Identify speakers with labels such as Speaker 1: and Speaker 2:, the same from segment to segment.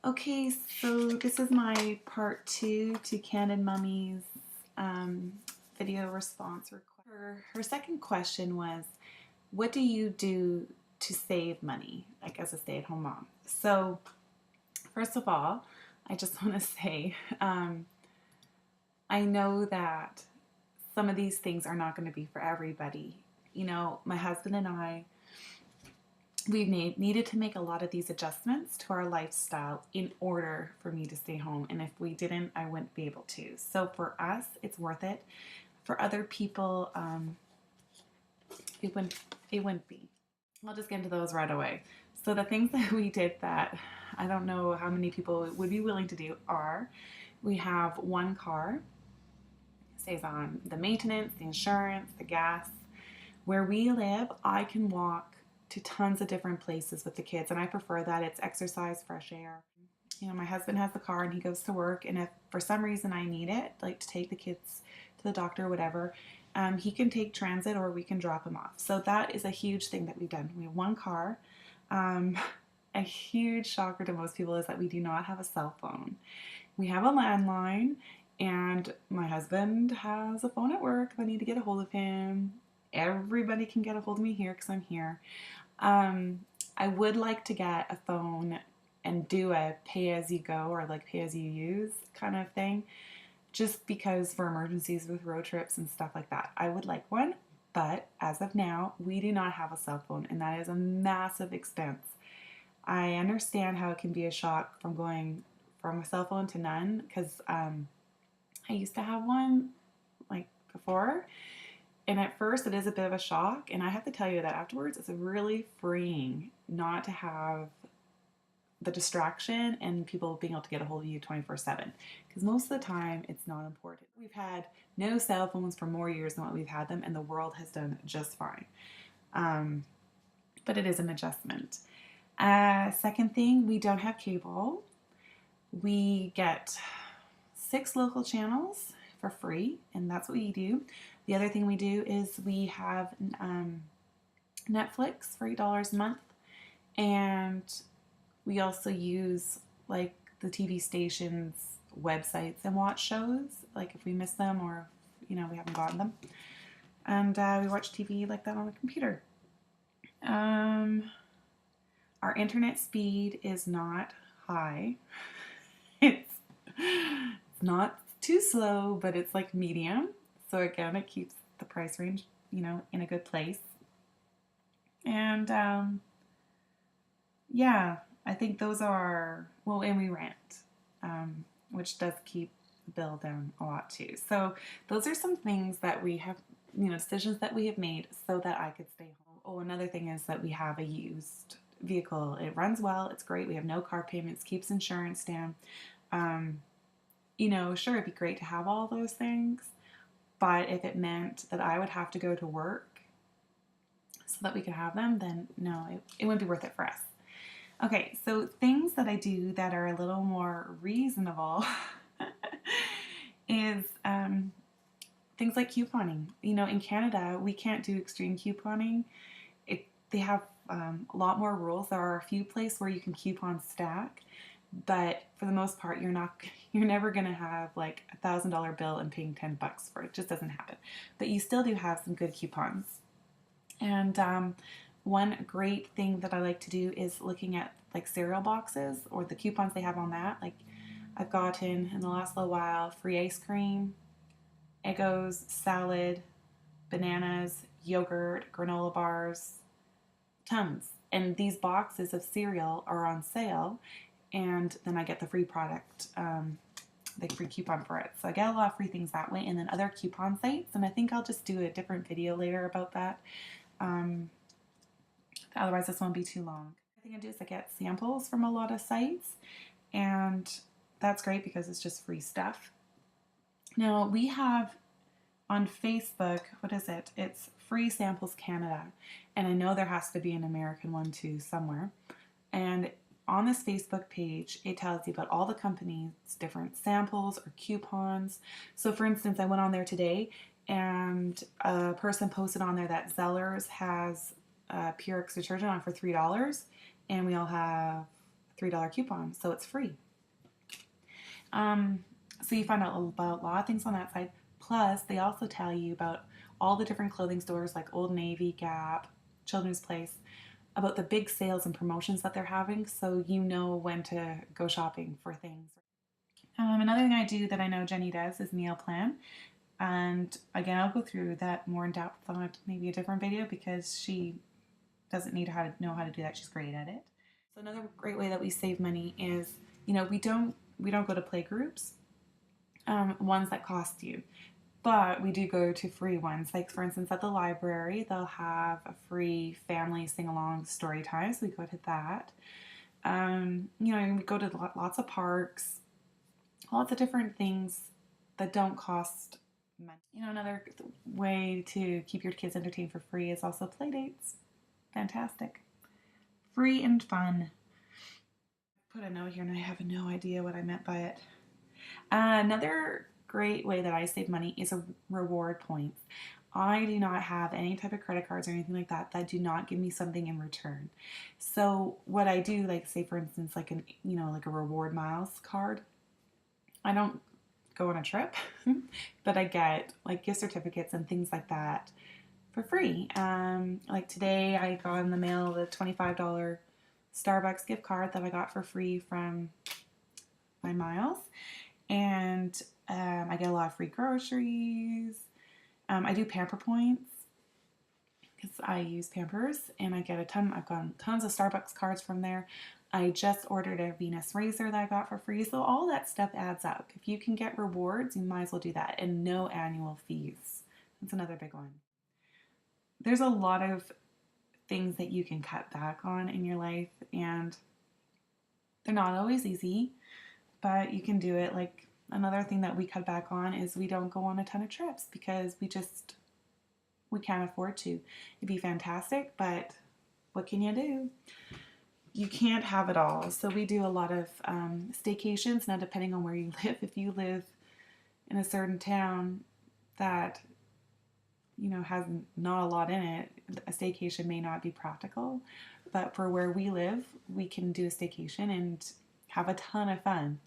Speaker 1: Okay, so this is my part 2 to CandidMommy's video response request. Her second question was, what do you do to save money, like as a stay-at-home mom? So first of all, I just want to say, I know that some of these things are not going to be for everybody. You know, my husband and I, we needed to make a lot of these adjustments to our lifestyle in order for me to stay home. And if we didn't, I wouldn't be able to. So for us, it's worth it. For other people, it wouldn't be. I'll just get into those right away. So the things that we did that I don't know how many people would be willing to do are, we have one car, stays on the maintenance, the insurance, the gas. Where we live, I can walk to tons of different places with the kids, and I prefer that. It's exercise, fresh air. You know, my husband has the car and he goes to work, and if for some reason I need it, like to take the kids to the doctor or whatever, he can take transit or we can drop him off. So that is a huge thing that we've done. We have one car. A huge shocker to most people is that we do not have a cell phone. We have a landline, and my husband has a phone at work if I need to get a hold of him. Everybody can get a hold of me here because I'm here. I would like to get a phone and do a pay-as-you-go or like pay-as-you-use kind of thing, just because for emergencies with road trips and stuff like that. I would like one, but as of now, we do not have a cell phone, and that is a massive expense. I understand how it can be a shock from going from a cell phone to none, because I used to have one like before, and at first it is a bit of a shock, and I have to tell you that afterwards it's really freeing not to have the distraction and people being able to get a hold of you 24/7, because most of the time it's not important. We've had no cell phones for more years than what we've had them, and the world has done just fine. But it is an adjustment. Second thing, we don't have cable. We get 6 local channels for free, and that's what we do. The other thing we do is we have Netflix for $8 a month, and we also use like the TV stations websites and watch shows, like if we miss them or if, we haven't gotten them, and we watch TV like that on the computer. Our internet speed is not high. It's not too slow, but it's like medium. So again, it keeps the price range, in a good place. And yeah, I think those are, well, and we rent, which does keep the bill down a lot too. So those are some things that we have, decisions that we have made so that I could stay home. Oh, another thing is that we have a used vehicle. It runs well, it's great. We have no car payments, keeps insurance down. Sure, it'd be great to have all those things, but if it meant that I would have to go to work so that we could have them, then no, it wouldn't be worth it for us. Okay, so things that I do that are a little more reasonable is things like couponing. In Canada, we can't do extreme couponing. They have a lot more rules. There are a few places where you can coupon stack, but for the most part, you're never gonna have like $1,000 bill and paying $10 for it. It just doesn't happen. But you still do have some good coupons. And one great thing that I like to do is looking at like cereal boxes or the coupons they have on that. Like I've gotten in the last little while free ice cream, Eggos, salad, bananas, yogurt, granola bars, tons. And these boxes of cereal are on sale, and then I get the free product, the free coupon for it. So I get a lot of free things that way, and then other coupon sites, and I think I'll just do a different video later about that. Otherwise this won't be too long. The thing I do is I get samples from a lot of sites, and that's great because it's just free stuff. Now we have on Facebook, what is it? It's Free Samples Canada, and I know there has to be an American one too somewhere. And on this Facebook page, it tells you about all the companies' different samples or coupons. So for instance, I went on there today, and a person posted on there that Zellers has Purex detergent on for $3, and we all have $3 coupon, so it's free. So you find out about a lot of things on that side. Plus, they also tell you about all the different clothing stores like Old Navy, Gap, Children's Place, about the big sales and promotions that they're having, so you know when to go shopping for things. Another thing I do that I know Jenny does is meal plan. And again, I'll go through that more in depth on maybe a different video because she doesn't need to know how to do that. She's great at it. So another great way that we save money is, we don't go to play groups, ones that cost you, but we do go to free ones. Like for instance, at the library, they'll have a free family sing-along story time, so we go to that. We go to lots of parks, lots of different things that don't cost money. Another way to keep your kids entertained for free is also play dates. Fantastic. Free and fun. Put a note here and I have no idea what I meant by it. Another great way that I save money is a reward points. I do not have any type of credit cards or anything like that that do not give me something in return. So what I do, like say for instance, like like a reward miles card, I don't go on a trip, but I get like gift certificates and things like that for free. Like today I got in the mail the $25 Starbucks gift card that I got for free from my miles. And I get a lot of free groceries. I do Pamper points because I use Pampers, and I get I've gotten tons of Starbucks cards from there. I just ordered a Venus razor that I got for free. So all that stuff adds up. If you can get rewards, you might as well do that, and no annual fees. That's another big one. There's a lot of things that you can cut back on in your life, and they're not always easy, but you can do it. Like another thing that we cut back on is we don't go on a ton of trips because we can't afford to. It'd be fantastic, but what can you do? You can't have it all. So we do a lot of staycations. Now, depending on where you live, if you live in a certain town that has not a lot in it, a staycation may not be practical. But for where we live, we can do a staycation and have a ton of fun.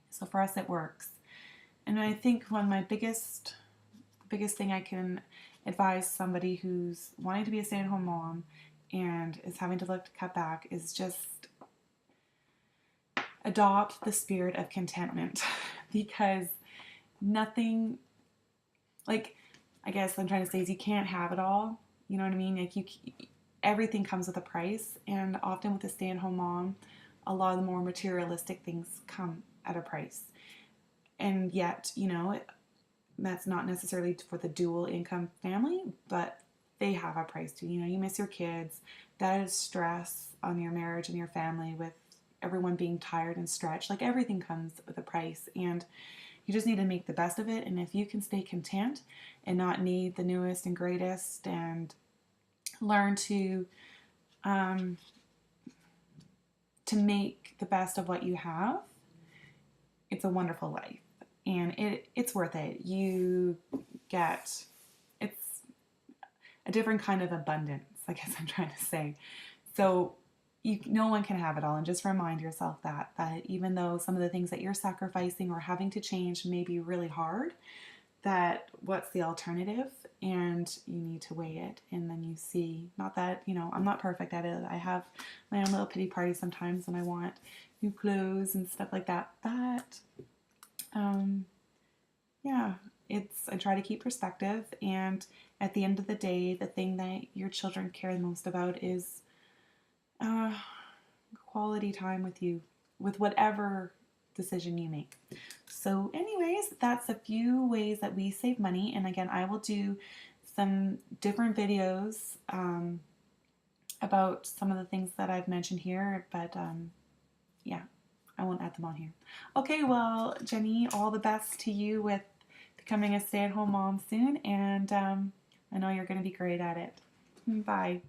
Speaker 1: So for us, it works. And I think one of my biggest thing I can advise somebody who's wanting to be a stay-at-home mom and is having to look to cut back is just adopt the spirit of contentment, because nothing, like, I guess what I'm trying to say is you can't have it all. You know what I mean? Like everything comes with a price, and often with a stay-at-home mom, a lot of the more materialistic things come at a price. And yet, that's not necessarily for the dual income family, but they have a price too. You miss your kids. That is stress on your marriage and your family, with everyone being tired and stretched. Like everything comes with a price, and you just need to make the best of it. And if you can stay content and not need the newest and greatest, and learn to make the best of what you have, it's a wonderful life. And it's worth it. It's a different kind of abundance, I guess I'm trying to say. So no one can have it all. And just remind yourself that even though some of the things that you're sacrificing or having to change may be really hard, that what's the alternative? And you need to weigh it. And then you see, not that, I'm not perfect at it. I have my own little pity party sometimes when I want new clothes and stuff like that. But yeah, I try to keep perspective, and at the end of the day, the thing that your children care the most about is quality time with you, with whatever decision you make. So anyways, that's a few ways that we save money. And again, I will do some different videos about some of the things that I've mentioned here, but yeah, I won't add them on here. Okay, well, Jenny, all the best to you with becoming a stay-at-home mom soon, and I know you're going to be great at it. Bye.